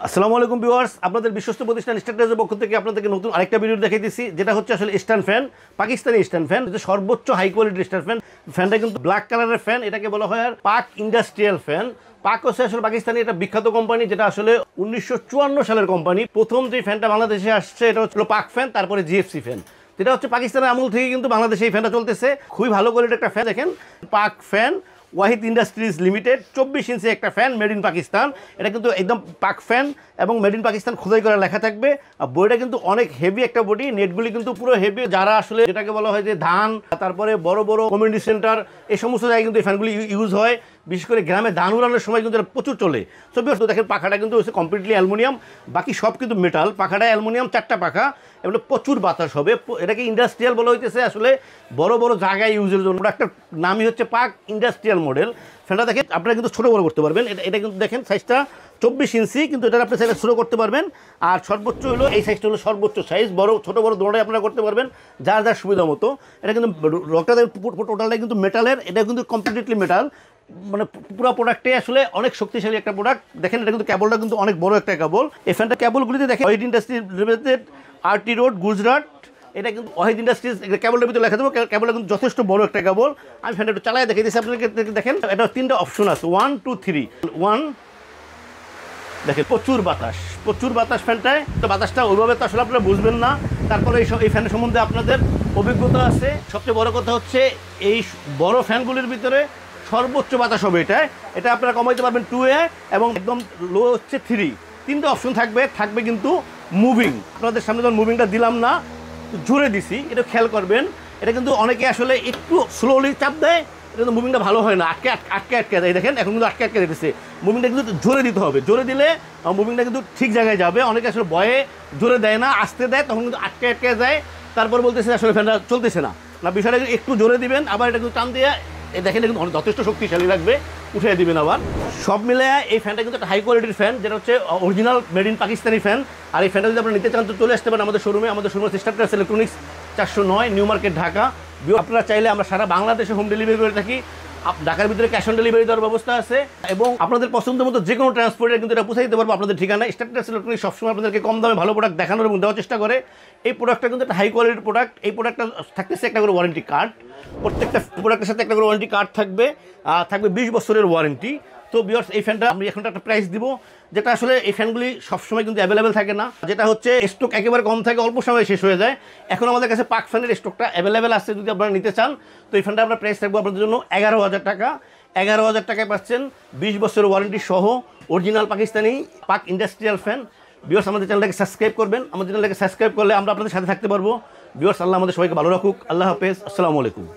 আসসালামু আলাইকুম ভিউয়ার্স, আপনাদের বিশ্বস্ত প্রতিষ্ঠান স্ট্যান্ডার্ডের পক্ষ থেকে আপনাদেরকে নতুন আরেকটা ভিডিও দেখাইতেছি, যেটা হচ্ছে আসলে stand fan, Pakistani stand fan, যেটা সর্বোচ্চ হাই কোয়ালিটির স্ট্যান্ড ফ্যান। ফ্যানটা কিন্তু ব্ল্যাক কালারের ফ্যান, এটাকে বলা হয় আর পাক ইন্ডাস্ট্রিয়াল ফ্যান। পাক হচ্ছে আসলে পাকিস্তানি একটা বিখ্যাত কোম্পানি, যেটা আসলে 1954 সালের কোম্পানি। প্রথম যে ফ্যানটা বাংলাদেশে আসছে এটা হচ্ছিল পাক ফ্যান, তারপরে জিএফসি ফ্যান। যেটা হচ্ছে পাকিস্তানের আমল থেকে কিন্তু বাংলাদেশে এই ফ্যানটা চলতেছে। খুবই ভালো কোয়ালিটির একটা ফ্যান। দেখেন, পাক ফ্যান, ওয়াহিদ ইন্ডাস্ট্রিজ লিমিটেড, 24 ইঞ্চি একটা ফ্যান, মেড ইন পাকিস্তান। এটা কিন্তু একদম পাক ফ্যান এবং মেড ইন পাকিস্তান খোদাই করা লেখা থাকবে। আর বডিটা কিন্তু অনেক হেভি একটা বডি, নেটগুলি কিন্তু পুরো হেভি। যারা আসলে যেটাকে বলা হয় যে ধান, তারপরে বড় বড় কমিউনিটি সেন্টার, এই সমস্ত জায়গায় কিন্তু এই ফ্যানগুলি ইউজ হয়। বিশেষ করে গ্রামে ধান উড়ানোর সময় কিন্তু এটা প্রচুর চলে। সব দেখেন, পাখাটা কিন্তু হচ্ছে কমপ্লিটলি অ্যালুমিনিয়াম, বাকি সব কিন্তু মেটাল। পাখাটা অ্যালুমিনিয়াম, 4টা পাখা, এগুলো প্রচুর বাতাস হবে। এটাকে ইন্ডাস্ট্রিয়াল বলা হইতেছে আসলে বড় বড় জায়গায় ইউজের জন্য। একটা নামই হচ্ছে পাক ইন্ডাস্ট্রিয়াল মডেল। ফ্যানটা দেখেন, আপনারা কিন্তু ছোটো বড় করতে পারবেন। এটা কিন্তু দেখেন সাইজটা 24 ইঞ্চি, কিন্তু এটা আপনি সাইজে ছোটো করতে পারবেন। আর সর্বোচ্চ হলো এই সাইজটা হলো সর্বোচ্চ সাইজ। বড় ছোটো বড় দোনোটাই আপনারা করতে পারবেন, যার যার সুবিধা মতো। এটা কিন্তু রকটা টোটালটাই কিন্তু মেটালের, এটা কিন্তু কমপ্লিটলি মেটাল। মানে পুরো প্রোডাক্টে আসলে অনেক শক্তিশালী একটা প্রোডাক্ট। দেখেন, এটা কিন্তু কেবলটা কিন্তু অনেক বড় একটা কেবল। এই ফ্যানটা কেবলগুলিতে দেখেন Wahid industry limited, RT road, Gujarat. এটা কিন্তু ওয়াহিদ ইন্ডাস্ট্রিজ কেবলটার ভিতরে লেখা দেবো। কেবলটা কিন্তু যথেষ্ট বড় একটা কেবল। আমি ফ্যানটা একটু চালাই দেখে দিচ্ছি আপনাকে। দেখেন, এটা 3টা অপশন আছে, 1 2 3। 1, দেখেন প্রচুর বাতাস, প্রচুর বাতাস ফ্যানটায়। তো বাতাসটা ওইভাবে তো আসলে আপনারা বুঝবেন না। তারপরে এই ফ্যানের সম্বন্ধে আপনাদের অভিজ্ঞতা আছে। সবচেয়ে বড় কথা হচ্ছে এই বড় ফ্যানগুলির ভিতরে সর্বোচ্চ বাতাস হবে এটা। এটা আপনারা কমাইতে পারবেন 2A, এবং একদম লো হচ্ছে 3। 3টে অপশন থাকবে কিন্তু মুভিং। আপনাদের সামনে যখন মুভিংটা দিলাম না, জোরে দিছি, এটা খেয়াল করবেন। এটা কিন্তু অনেকে আসলে একটু স্লোলি চাপ দেয়, এটা কিন্তু মুভিংটা ভালো হয় না, আটকে দেয়। দেখেন, এখন কিন্তু আটকে দিতেছে। মুভিংটা কিন্তু জোরে দিতে হবে। জোরে দিলে মুভিংটা কিন্তু ঠিক জায়গায় যাবে। অনেকে আসলে ভয়ে জোরে দেয় না, আসতে দেয়, তখন কিন্তু আটকে যায়। তারপর বলতেছে আসলে ফ্যানটা চলতেছে না। বিষয়টা একটু জোরে দিবেন, আবার এটা কিন্তু টান দিয়ে দেখেন, কিন্তু যথেষ্ট শক্তিশালী লাগবে, উঠিয়ে দিবেন আবার। সব মিলে এই ফ্যানটা কিন্তু একটা হাই কোয়ালিটির ফ্যান, যেটা হচ্ছে original made in Pakistani fan. আর এই ফ্যানটা যদি আপনারা নিতে চান তো চলে আসতে পারেন আমাদের শোরুমে। আমাদের শোরুমে স্টারটাস ইলেকট্রনিক্স, 409 নিউ মার্কেট, ঢাকা। আপনারা চাইলে আমরা সারা বাংলাদেশে হোম ডেলিভারি করে থাকি। ঢাকার ভিতরে ক্যাশ অন ডেলিভারি দেওয়ার ব্যবস্থা আছে, এবং আপনাদের পছন্দ মতো যে কোনো ট্রান্সপোর্টে কিন্তু এটা পৌঁছে দিতে পারবো আপনাদের ঠিকানায়। স্টারটাস ইলেকট্রনিক্স সবসময় আপনাদেরকে কম দামে ভালো প্রোডাক্ট দেখানোর এবং দেওয়ার চেষ্টা করে। এই প্রোডাক্টটা কিন্তু একটা হাই কোয়ালিটির প্রোডাক্ট। এই প্রোডাক্টটা থাকতেছে একটা করে ওয়ারেন্টি কার্ড। প্রত্যেকটা প্রোডাক্টের সাথে একটা করে ওয়ারেন্টি কার্ড থাকবে। 20 বছরের ওয়ারেন্টি। তো ভিউয়ার্স, এই ফ্যানটা আমি এখন একটা প্রাইস দিব, যেটা আসলে এই ফ্যানগুলি সবসময় কিন্তু অ্যাভেলেবেল থাকে না। যেটা হচ্ছে স্টক একেবারে কম থাকে, অল্প সময় শেষ হয়ে যায়। এখন আমাদের কাছে পাক ফ্যানের স্টকটা অ্যাভেলেবেল আছে, যদি আপনারা নিতে চান। তো এই ফ্যানটা আমরা প্রাইস থাকবো আপনাদের জন্য 11,000 টাকা। 11,000 টাকায় পাচ্ছেন 20 বছরের ওয়ারেন্টি সহ অরিজিনাল পাকিস্তানি পাক ইন্ডাস্ট্রিয়াল ফ্যান। ভিউয়ার্স, আমাদের চ্যানেলটাকে সাবস্ক্রাইব করবেন। আমাদের চ্যানেলটাকে সাবস্ক্রাইব করলে আমরা আপনাদের সাথে থাকতে পারবো। ভিউয়ার্স, আল্লাহ আমাদের সবাইকে ভালো রাখুক। আল্লাহ হাফেজ, আসসালামু আলাইকুম।